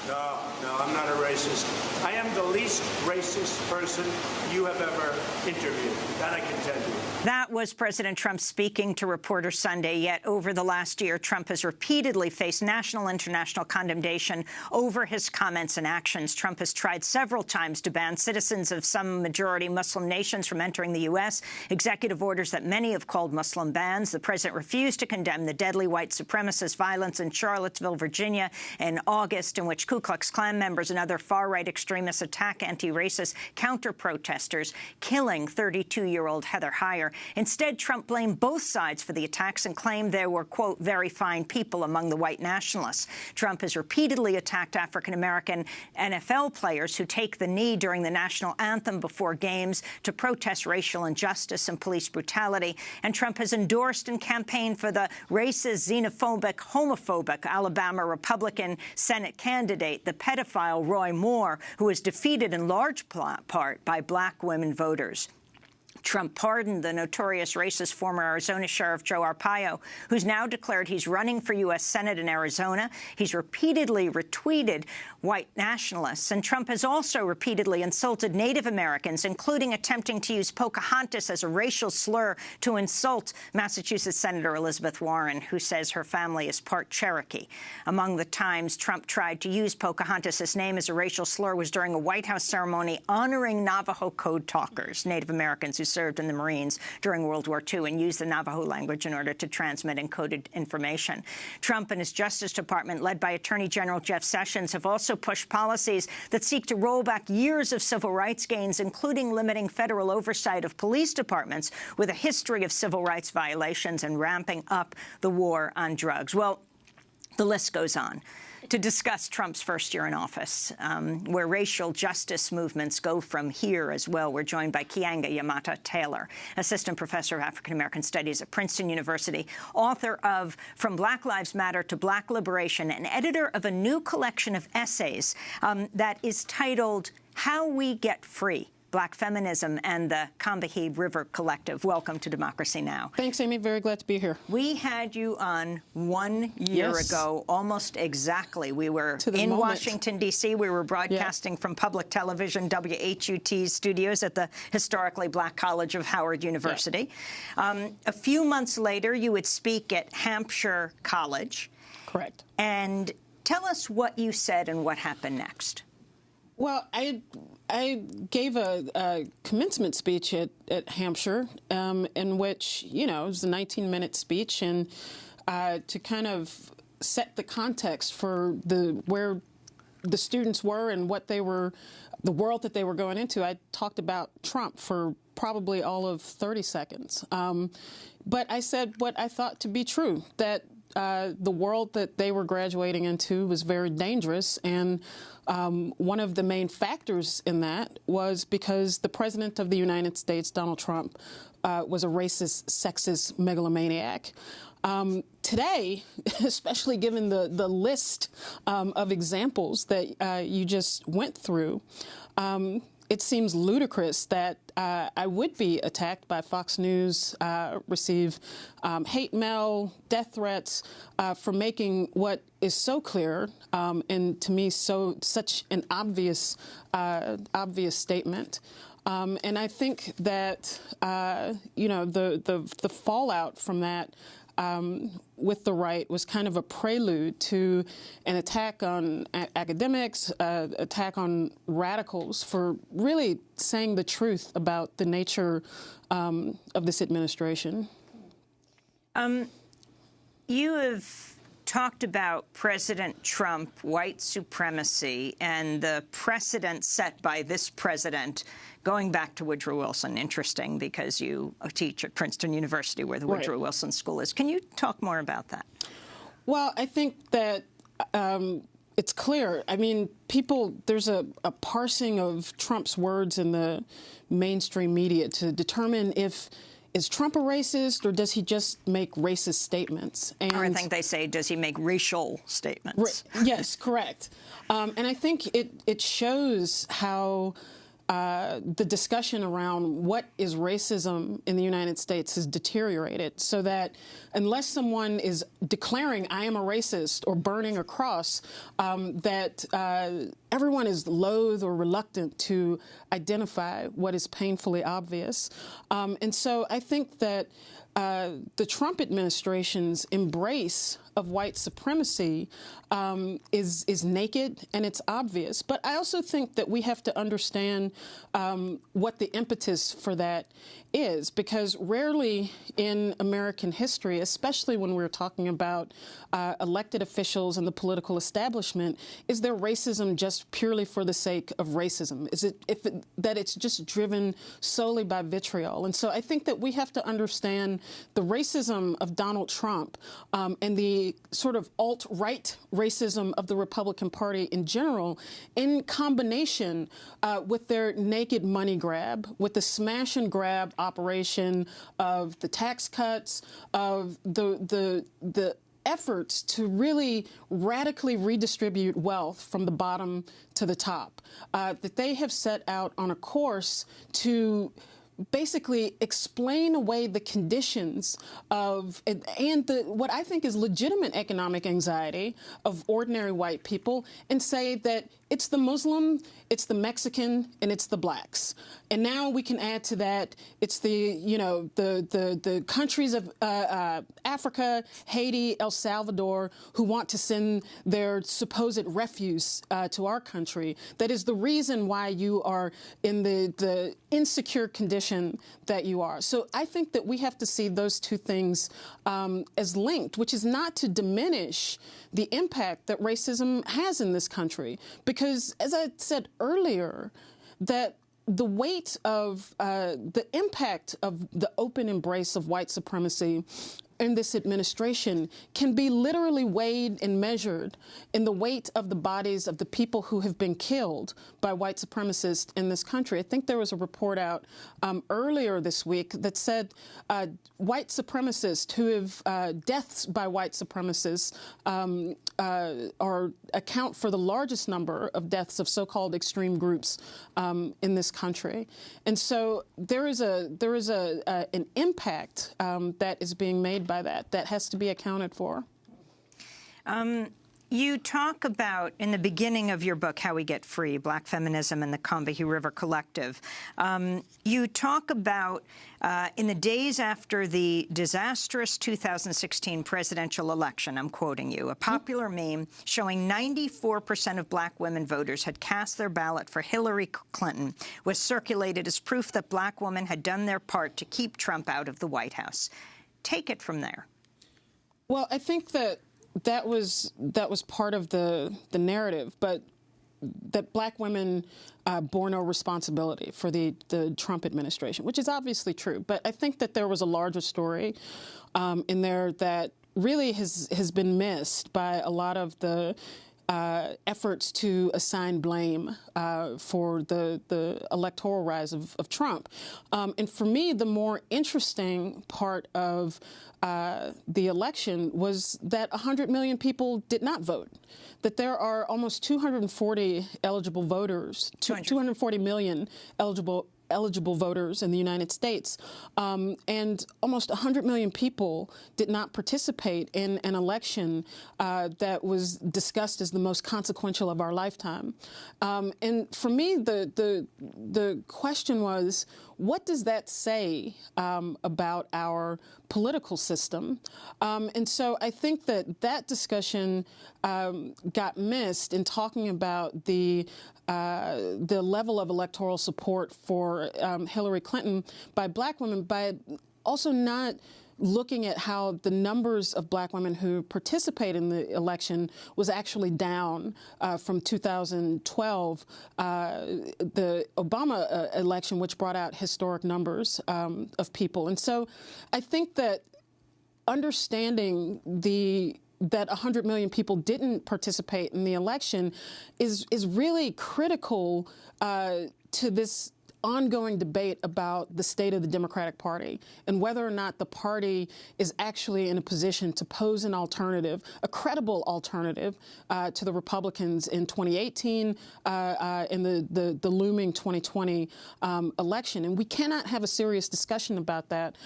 No, I'm not a racist. I am the least racist person you have ever interviewed. That I can tell you. That was President Trump speaking to reporters Sunday. Yet over the last year, Trump has repeatedly faced national and international condemnation over his comments and actions. Trump has tried several times to ban citizens of some majority Muslim nations from entering the U.S., executive orders that many have called Muslim bans. The president refused to condemn the deadly white supremacist violence in Charlottesville, Virginia in August, in which Ku Klux Klan members and other far-right extremists attack anti-racist counter-protesters, killing 32-year-old Heather Heyer. Instead, Trump blamed both sides for the attacks and claimed there were, quote, very fine people among the white nationalists. Trump has repeatedly attacked African-American NFL players who take the knee during the national anthem before games to protest racial injustice and police brutality. And Trump has endorsed and campaigned for the racist, xenophobic, homophobic Alabama Republican Senate candidate, the pedophile Roy Moore, who was defeated in large part by black women voters. Trump pardoned the notorious racist former Arizona Sheriff Joe Arpaio, who's now declared he's running for U.S. Senate in Arizona. He's repeatedly retweeted white nationalists. And Trump has also repeatedly insulted Native Americans, including attempting to use Pocahontas as a racial slur to insult Massachusetts Senator Elizabeth Warren, who says her family is part Cherokee. Among the times Trump tried to use Pocahontas' name as a racial slur was during a White House ceremony honoring Navajo code talkers, Native Americans who served in the Marines during World War II and used the Navajo language in order to transmit encoded information. Trump and his Justice Department, led by Attorney General Jeff Sessions, have also pushed policies that seek to roll back years of civil rights gains, including limiting federal oversight of police departments with a history of civil rights violations and ramping up the war on drugs. Well, the list goes on. To discuss Trump's first year in office, where racial justice movements go from here as well, we're joined by Keeanga-Yamahtta-Taylor, Assistant Professor of African-American Studies at Princeton University, author of From Black Lives Matter to Black Liberation, and editor of a new collection of essays that is titled How We Get Free: Black Feminism and the Combahee River Collective. Welcome to Democracy Now! Thanks, Amy. Very glad to be here. We had you on 1 year ago, almost exactly. We were in Washington, D.C. We were broadcasting from public television, WHUT's studios at the historically black college of Howard University. A few months later, you would speak at Hampshire College. Correct. And tell us what you said and what happened next. Well, I gave a commencement speech at Hampshire in which, you know, it was a 19-minute speech, and to kind of set the context for where the students were and what they were, the world that they were going into. I talked about Trump for probably all of 30 seconds. But I said what I thought to be true, that the world that they were graduating into was very dangerous, and one of the main factors in that was because the President of the United States, Donald Trump, was a racist, sexist megalomaniac. Today, especially given the list of examples that you just went through, it seems ludicrous that I would be attacked by Fox News, receive hate mail, death threats for making what is so clear and to me such an obvious statement. And I think that you know, the fallout from that with the right was kind of a prelude to an attack on academics, attack on radicals for really saying the truth about the nature of this administration. You have talked about President Trump, white supremacy, and the precedent set by this president going back to Woodrow Wilson. Interesting, because you teach at Princeton University, where the Woodrow Wilson School is. Can you talk more about that? Well, I think that it's clear. I mean, there's a parsing of Trump's words in the mainstream media to determine is Trump a racist, or does he just make racist statements? And or I think they say, does he make racial statements? Yes, correct. And I think it shows how the discussion around what is racism in the United States has deteriorated, so that unless someone is declaring I am a racist or burning a cross, that everyone is loath or reluctant to identify what is painfully obvious. And so I think that the Trump administration's embrace of white supremacy is naked and it's obvious. But I also think that we have to understand what the impetus for that is, because rarely in American history, especially when we're talking about elected officials and the political establishment, is there racism just purely for the sake of racism? Is it that it's just driven solely by vitriol? And so I think that we have to understand the racism of Donald Trump and the sort of alt-right racism of the Republican Party in general, in combination with their naked money grab, with the smash and grab operation of the tax cuts, of the efforts to really radically redistribute wealth from the bottom to the top, that they have set out on a course to basically explain away the conditions of what I think is legitimate economic anxiety of ordinary white people, and say that it's the Muslim, it's the Mexican, and it's the blacks. And now we can add to that, it's the countries of Africa, Haiti, El Salvador, who want to send their supposed refuse to our country. That is the reason why you are in the insecure condition that you are. So I think that we have to see those two things as linked, which is not to diminish the impact that racism has in this country. Because, as I said earlier, that the weight of the impact of the open embrace of white supremacy in this administration can be literally weighed and measured in the weight of the bodies of the people who have been killed by white supremacists in this country. I think there was a report out earlier this week that said white supremacists who have deaths by white supremacists account for the largest number of deaths of so-called extreme groups in this country. And so there is an impact that is being made by that has to be accounted for. You talk about, in the beginning of your book, How We Get Free, Black Feminism and the Combahee River Collective, you talk about, in the days after the disastrous 2016 presidential election, I'm quoting you, a popular meme showing 94% of black women voters had cast their ballot for Hillary Clinton was circulated as proof that black women had done their part to keep Trump out of the White House. Take it from there. Well, I think that was part of the narrative, but that black women bore no responsibility for the Trump administration, which is obviously true. But I think that there was a larger story in there that really has been missed by a lot of the efforts to assign blame for the electoral rise of Trump. And for me, the more interesting part of the election was that 100 million people did not vote, that there are almost 240 eligible voters, 240 million eligible voters in the United States, and almost 100 million people did not participate in an election that was discussed as the most consequential of our lifetime. And for me, the question was, what does that say about our political system? And so I think that discussion got missed in talking about the level of electoral support for Hillary Clinton by black women, by also not looking at how the numbers of black women who participate in the election was actually down from 2012, the Obama election, which brought out historic numbers of people. And so I think that understanding that 100 million people didn't participate in the election is really critical to this ongoing debate about the state of the Democratic Party and whether or not the party is actually in a position to pose an alternative, a credible alternative to the Republicans in 2018 in the looming 2020 election. And we cannot have a serious discussion about that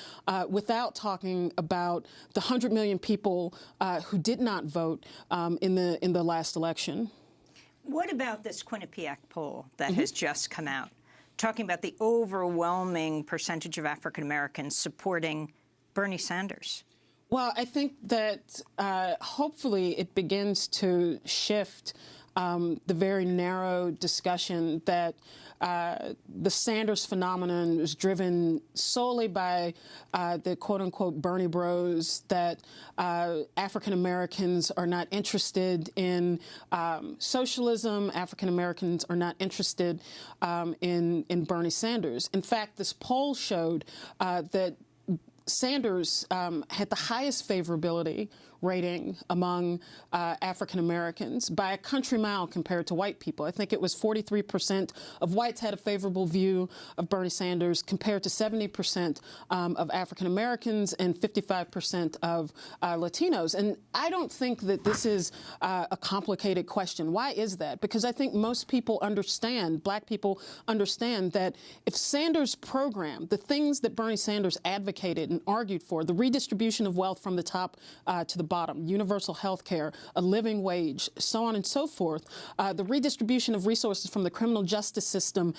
without talking about the 100 million people who did not vote in the last election. What about this Quinnipiac poll that has just come out, talking about the overwhelming percentage of African Americans supporting Bernie Sanders? Well, I think that hopefully it begins to shift the very narrow discussion that the Sanders phenomenon is driven solely by the quote-unquote Bernie bros, that African Americans are not interested in socialism, African Americans are not interested in Bernie Sanders. In fact, this poll showed that Sanders had the highest favorability rating among African Americans by a country mile compared to white people. I think it was 43% of whites had a favorable view of Bernie Sanders compared to 70% of African Americans and 55% of Latinos. And I don't think that this is a complicated question. Why is that? Because I think most people understand, black people understand, that if Sanders' program, the things that Bernie Sanders advocated and argued for, the redistribution of wealth from the top to the bottom, universal health care, a living wage, so on and so forth, the redistribution of resources from the criminal justice system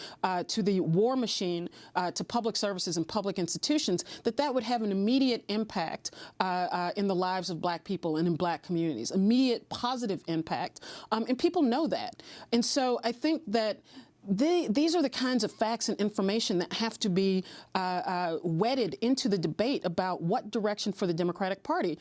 to the war machine, to public services and public institutions, that would have an immediate impact in the lives of black people and in black communities, immediate positive impact. And people know that. And so I think that these are the kinds of facts and information that have to be wedded into the debate about what direction for the Democratic Party,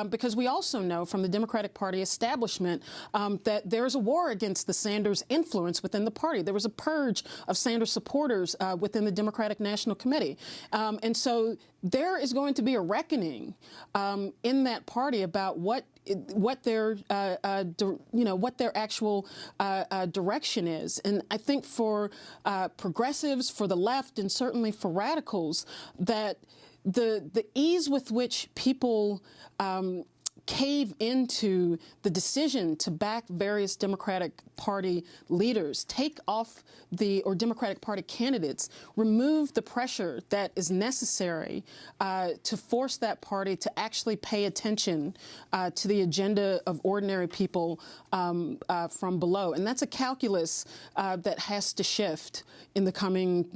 because we also know from the Democratic Party establishment that there is a war against the Sanders influence within the party. There was a purge of Sanders supporters within the Democratic National Committee. And so there is going to be a reckoning in that party about what their actual direction is. And I think for progressives, for the left, and certainly for radicals, that the ease with which people cave into the decision to back various Democratic Party leaders, take off or Democratic Party candidates, remove the pressure that is necessary to force that party to actually pay attention to the agenda of ordinary people from below. And that's a calculus that has to shift in the coming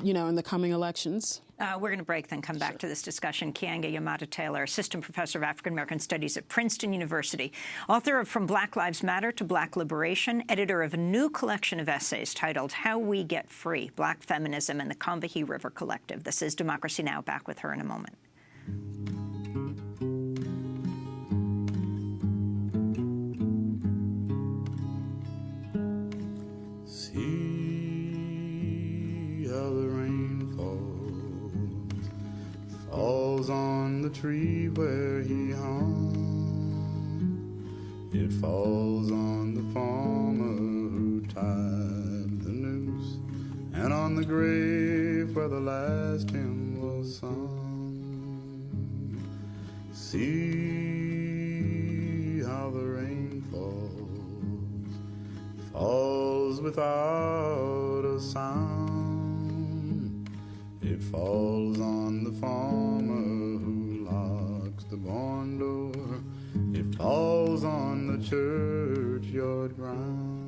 elections. We're going to break, then come back to this discussion. Keeanga-Yamahtta Taylor, Assistant Professor of African American Studies at Princeton University, author of From Black Lives Matter to Black Liberation, editor of a new collection of essays titled How We Get Free, Black Feminism and the Combahee River Collective. This is Democracy Now! Back with her in a moment. See how the rain falls on the tree where he hung. It falls on the farmer who tied the noose, and on the grave where the last hymn was sung. See how the rain falls without a sound. It falls on the farmer who locks the barn door. It falls on the churchyard ground.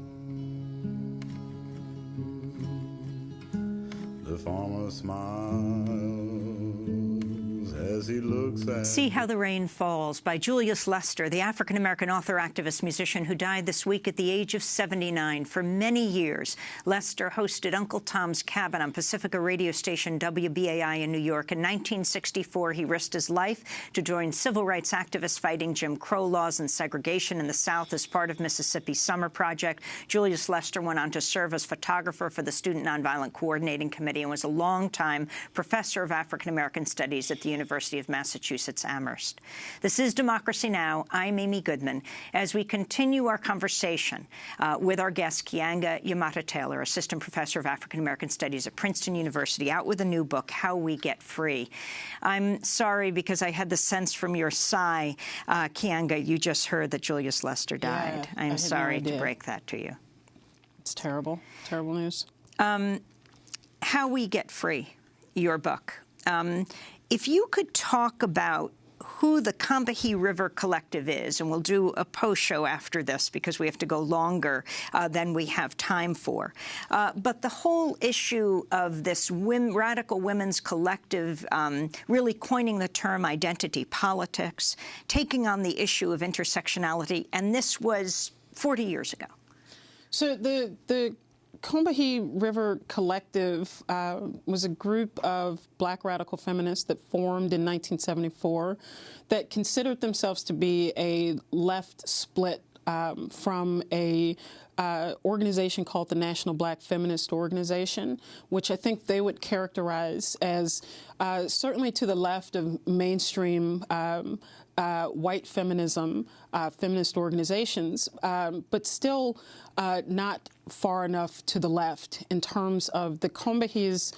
The farmer smiles as he looks at See How the Rain Falls by Julius Lester, the African-American author, activist, musician who died this week at the age of 79. For many years, Lester hosted Uncle Tom's Cabin on Pacifica radio station WBAI in New York. In 1964, he risked his life to join civil rights activists fighting Jim Crow laws and segregation in the South as part of Mississippi's Summer Project. Julius Lester went on to serve as photographer for the Student Nonviolent Coordinating Committee and was a longtime professor of African-American studies at the University of Massachusetts Amherst. This is Democracy Now! I'm Amy Goodman. As we continue our conversation with our guest, Keeanga Yamata-Taylor, assistant professor of African-American studies at Princeton University, out with a new book, How We Get Free. I'm sorry because I had the sense from your sigh, Keeanga, you just heard that Julius Lester died. Yeah, I'm sorry to break that to you. It's terrible. Terrible news. How We Get Free, your book. If you could talk about who the Combahee River Collective is, and we'll do a post-show after this because we have to go longer than we have time for. But the whole issue of this radical women's collective really coining the term identity politics, taking on the issue of intersectionality, and this was 40 years ago. So the Combahee River Collective was a group of black radical feminists that formed in 1974 that considered themselves to be a left split from a organization called the National Black Feminist Organization, which I think they would characterize as certainly to the left of mainstream white feminism, feminist organizations, but still not far enough to the left in terms of the Combahee's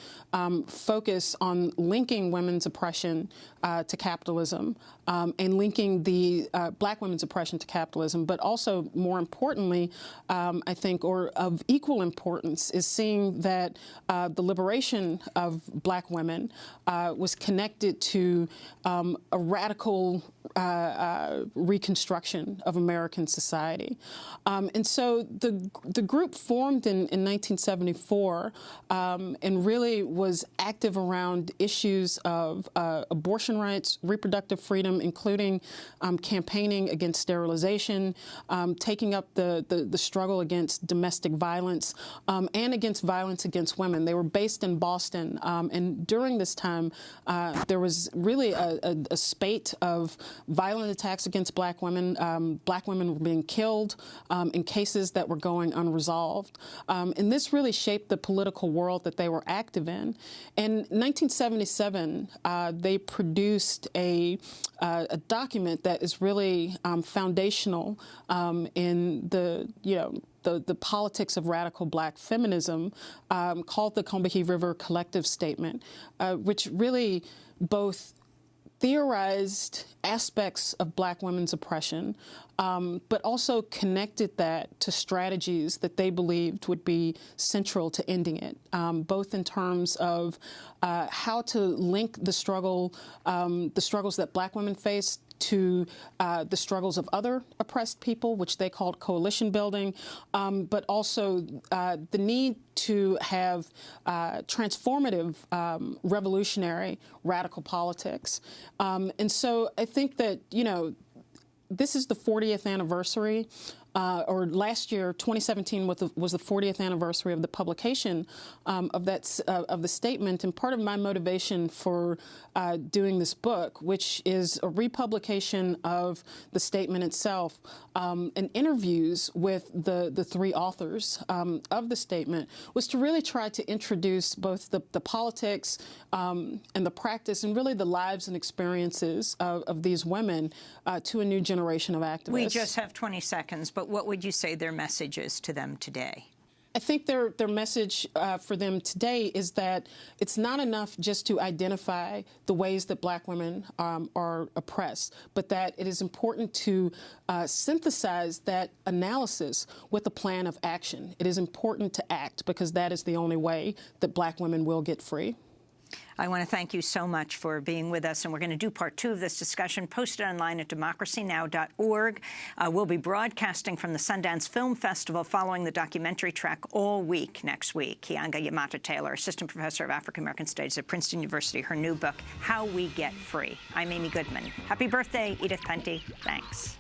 focus on linking women's oppression to capitalism and linking the black women's oppression to capitalism, but also more importantly, I think, or of equal importance, is seeing that the liberation of black women was connected to a radical reconstruction of American society. And so the group formed in 1974 and really was active around issues of abortion rights, reproductive freedom, including campaigning against sterilization, taking up the struggle against domestic violence and against violence against women. They were based in Boston, and during this time there was really a spate of violent attacks against black women. Black women were being killed in cases that were going unresolved. And this really shaped the political world that they were active in. In 1977, they produced a document that is really foundational in the politics of radical black feminism, called the Combahee River Collective Statement, which really both theorized aspects of black women's oppression, but also connected that to strategies that they believed would be central to ending it, both in terms of how to link the struggles that black women faced to the struggles of other oppressed people, which they called coalition building, but also the need to have transformative, revolutionary, radical politics. And so I think that, this is the 40th anniversary, or last year, 2017, was the 40th anniversary of the publication of the statement. And part of my motivation for doing this book, which is a republication of the statement itself, and interviews with the three authors of the statement, was to really try to introduce both the politics and the practice and really the lives and experiences of these women to a new generation of activists. We just have 20 seconds, but what would you say their message is to them today? I think their message for them today is that it's not enough just to identify the ways that black women are oppressed, but that it is important to synthesize that analysis with a plan of action. It is important to act because that is the only way that black women will get free. I want to thank you so much for being with us, and we're going to do part 2 of this discussion, posted online at DemocracyNow.org. We'll be broadcasting from the Sundance Film Festival following the documentary track all week next week. Kianga Yamata-Taylor, Assistant Professor of African American Studies at Princeton University, her new book, How We Get Free. I'm Amy Goodman. Happy birthday, Edith Penty. Thanks.